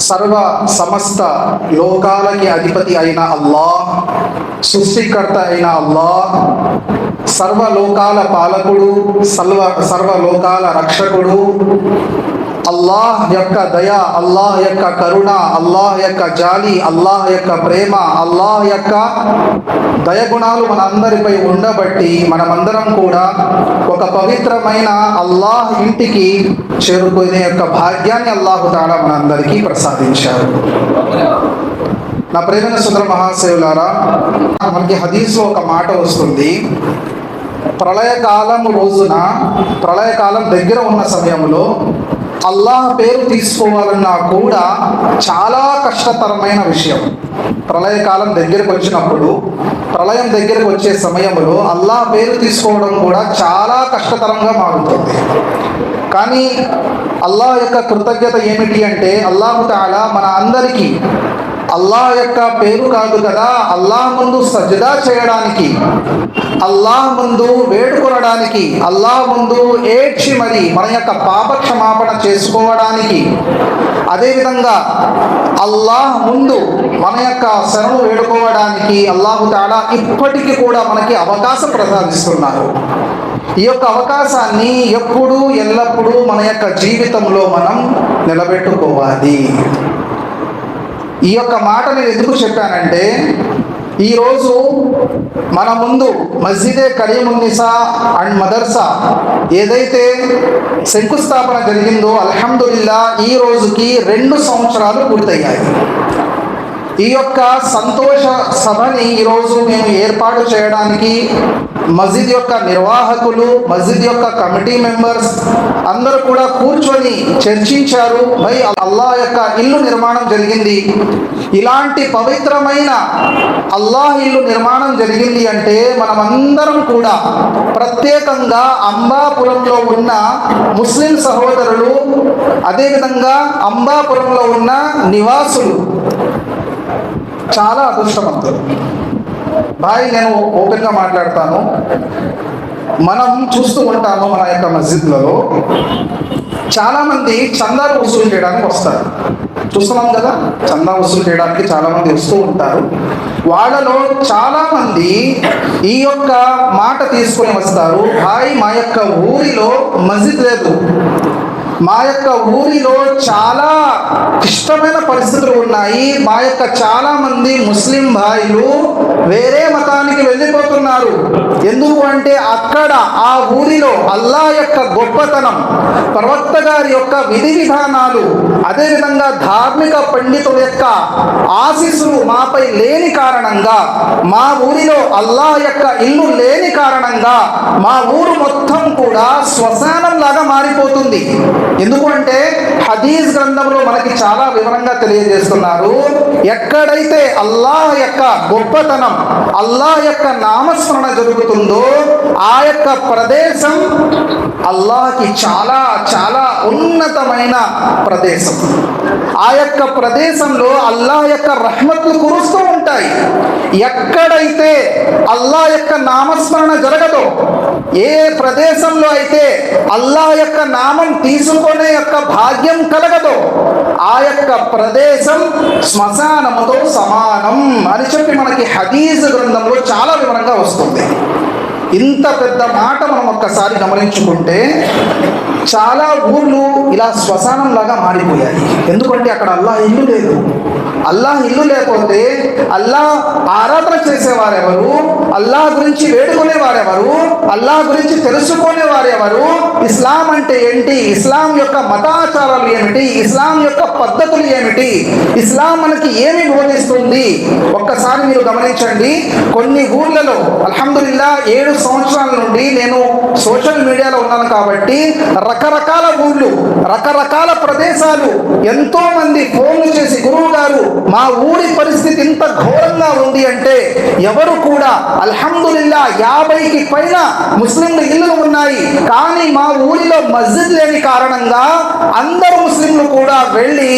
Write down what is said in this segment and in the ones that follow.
సర్వ సమస్త లోకాలకి అధిపతి అయిన అల్లాహ్, సృష్టికర్త అయిన అల్లాహ్, సర్వలోకాల పాలకుడు, సర్వలోకాల రక్షకుడు, అల్లాహ్ యొక్క దయ, అల్లాహ్ యొక్క కరుణ, అల్లాహ్ యొక్క జాలి, అల్లాహ్ యొక్క ప్రేమ, అల్లాహ్ యొక్క దయగుణాలు మన అందరిపై ఉండబట్టి మనమందరం కూడా ఒక పవిత్రమైన అల్లాహ్ ఇంటికి చేరుకునే యొక్క భాగ్యాన్ని అల్లాహు తాలా మనందరికీ ప్రసాదించారు. నా ప్రేమైన సోదర మహాశయులారా, మనకి హదీస్లో ఒక మాట వస్తుంది, ప్రళయకాలం రోజున, ప్రళయకాలం దగ్గర ఉన్న సమయంలో అల్లాహ్ పేరు తీసుకోవాలన్నా కూడా చాలా కష్టతరమైన విషయం. ప్రళయకాలం దగ్గరకు వచ్చినప్పుడు, ప్రళయం దగ్గరకు వచ్చే సమయంలో అల్లాహ్ పేరు తీసుకోవడం కూడా చాలా కష్టతరంగా మారుతుంది. కానీ అల్లాహ్ యొక్క కృతజ్ఞత ఏమిటి అంటే, అల్లాహు తాలా మన అందరికీ అల్లాహ్ యొక్క పేరు కాదు కదా, అల్లాహ్ ముందు సజ్దా చేయడానికి, అల్లాహ్ ముందు వేడుకొనడానికి, అల్లాహ్ ముందు ఏడ్చి మరి మన యొక్క పాప క్షమాపణ చేసుకోవడానికి, అదేవిధంగా అల్లాహ్ ముందు మన యొక్క శరణు వేడుకోవడానికి అల్లాహు తాలా ఇప్పటికీ కూడా మనకి అవకాశం ప్రసాదిస్తున్నారు. ఈ యొక్క అవకాశాన్ని ఎప్పుడూ ఎల్లప్పుడూ మన యొక్క జీవితంలో మనం నిలబెట్టుకోవాలి. ఈ యొక్క మాట నేను ఎందుకు చెప్పానంటే, ఈరోజు మన ముందు మస్జిదే కరీమున్నిసా అండ్ మదర్సా ఏదైతే శంకుస్థాపన జరిగిందో, అల్హమ్దులిల్లా ఈ రోజుకి 2 సంవత్సరాలు పూర్తయ్యాయి. ఈ యొక్క సంతోష సభని ఈరోజు మేము ఏర్పాటు చేయడానికి మస్జిద్ యొక్క నిర్వాహకులు, మస్జిద్ యొక్క కమిటీ మెంబర్స్ అందరూ కూడా కూర్చొని చర్చించారు. భయ్ అల్లాహ్ యొక్క ఇల్లు నిర్మాణం జరిగింది, ఇలాంటి పవిత్రమైన అల్లాహ్ ఇల్లు నిర్మాణం జరిగింది అంటే మనమందరం కూడా ప్రత్యేకంగా అంబాపురంలో ఉన్న ముస్లిం సహోదరులు, అదేవిధంగా అంబాపురంలో ఉన్న నివాసులు చాలా అదృష్టవంతులు. భాయ్, నేను ఓపెన్గా మాట్లాడతాను. మనం చూస్తూ ఉంటాము మన యొక్క మస్జిద్లలో చాలామంది చందాలు వసూలు చేయడానికి వస్తారు. చూస్తున్నాం కదా, చందా వసూలు చేయడానికి చాలామంది వస్తూ ఉంటారు. వాళ్ళలో చాలామంది ఈ యొక్క మాట తీసుకొని వస్తారు, భాయ్ మా యొక్క ఊరిలో మస్జిద్ లేదు, మా యొక్క ఊరిలో చాలా క్లిష్టమైన పరిస్థితులు ఉన్నాయి, మా యొక్క చాలా మంది ముస్లిం భాయిలు వేరే మతానికి వెళ్ళిపోతున్నారు. ఎందుకు అంటే అక్కడ ఆ ఊరిలో అల్లాహ్ యొక్క గొప్పతనం, ప్రవక్త గారి యొక్క విధి విధానాలు, అదేవిధంగా ధార్మిక పండితుల యొక్క ఆశీస్సులు మాపై లేని కారణంగా, మా ఊరిలో అల్లాహ్ యొక్క ఇల్లు లేని కారణంగా మా ఊరు మొత్తం కూడా శ్మశానం లాగా మారిపోతుంది. ఎందుకు అంటే హదీస్ గ్రంథంలో మనకి చాలా వివరంగా తెలియజేస్తున్నారు, ఎక్కడైతే అల్లాహ్ యొక్క గొప్పతనం, అల్లాహ్ యొక్క నామస్మరణ జరుగుతుందో ఆ యొక్క ప్రదేశం అల్లాహ్కి చాలా చాలా ఉన్నతమైన ప్రదేశం. ఆ యొక్క ప్రదేశంలో అల్లాహ్ యొక్క రహ్మత్లు కురుస్తూ ఉంటాయి. ఎక్కడైతే అల్లాహ్ యొక్క నామస్మరణ జరగదో, ఏ ప్రదేశంలో అయితే అల్లాహ్ యొక్క నామం తీసుకునే యొక్క భాగ్యం కలగదో ఆ యొక్క ప్రదేశం శ్మశానముతో సమానం అని చెప్పి మనకి హదీస్ గ్రంథంలో చాలా వివరంగా వస్తుంది. ఇంత పెద్ద మాట మనం ఒక్కసారి గమనించుకుంటే చాలా ఊర్లు ఇలా శ్మశానం లాగా మారిపోయాయి. ఎందుకంటే అక్కడ అల్లాహ్ ఇల్లు లేదు. అల్లాహ్ ఇల్లు లేకపోతే అల్లాహ్ ఆరాధన చేసేవారెవరు, అల్లాహ్ గురించి వేడుకునేవారెవరు, అల్లాహ్ గురించి తెలుసుకునేవారెవరు, ఇస్లాం అంటే ఏంటి, ఇస్లాం యొక్క మతాచారాలు ఏమిటి, ఇస్లాం యొక్క పద్ధతులు ఏమిటి, ఇస్లాం మనకి ఏమి బోధిస్తుంది, ఒక్కసారి మీరు గమనించండి. కొన్ని ఊర్లలో అల్హమ్దులిల్లా 7 సంవత్సరాల నుండి నేను సోషల్ మీడియాలో ఉన్నాను కాబట్టి రకరకాల ఊళ్ళు, రకరకాల ప్రదేశాలు, ఎంతో మంది ఫోన్లు చేసి గురువు గారు మా ఊరి పరిస్థితి ఇంత ఘోరంగా ఉంది అంటే ఎవరు కూడా అల్హమ్దులిల్లా 50కి పైన ముస్లింలు ఇల్లులు ఉన్నాయి, కానీ మా ఊరిలో మస్జిద్ లేని కారణంగా అందరు ముస్లింలు కూడా వెళ్ళి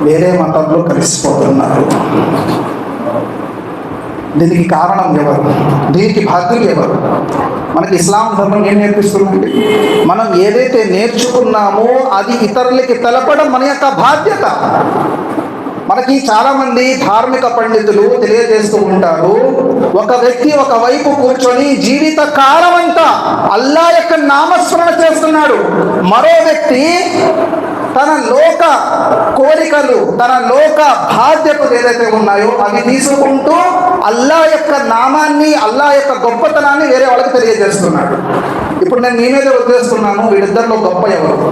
వేరే మతంలో కలిసిపోతున్నారు. దీనికి కారణం ఎవరు? దీనికి బాధ్యులు ఎవరు? మనకి ఇస్లాం ధర్మం ఏం నేర్పిస్తుందండి? మనం ఏదైతే నేర్చుకున్నామో అది ఇతరులకి తెలపడం మన యొక్క బాధ్యత. మనకి చాలా మంది ధార్మిక పండితులు తెలియజేస్తూ ఉంటారు, ఒక వ్యక్తి ఒకవైపు కూర్చొని జీవిత కాలం అంతా అల్లా యొక్క నామస్మరణ చేస్తున్నాడు, మరో వ్యక్తి తన లోక కోరికలు, తన లోక బాధ్యతలు ఏదైతే ఉన్నాయో అవి తీసుకుంటూ అల్లా యొక్క నామాన్ని, అల్లా యొక్క గొప్పతనాన్ని వేరే వాళ్ళకి తెలియజేస్తున్నాడు. ఇప్పుడు నేను మీ మీదే వదిలేస్తున్నాను, వీళ్ళిద్దరిలో గొప్ప ఎవరు?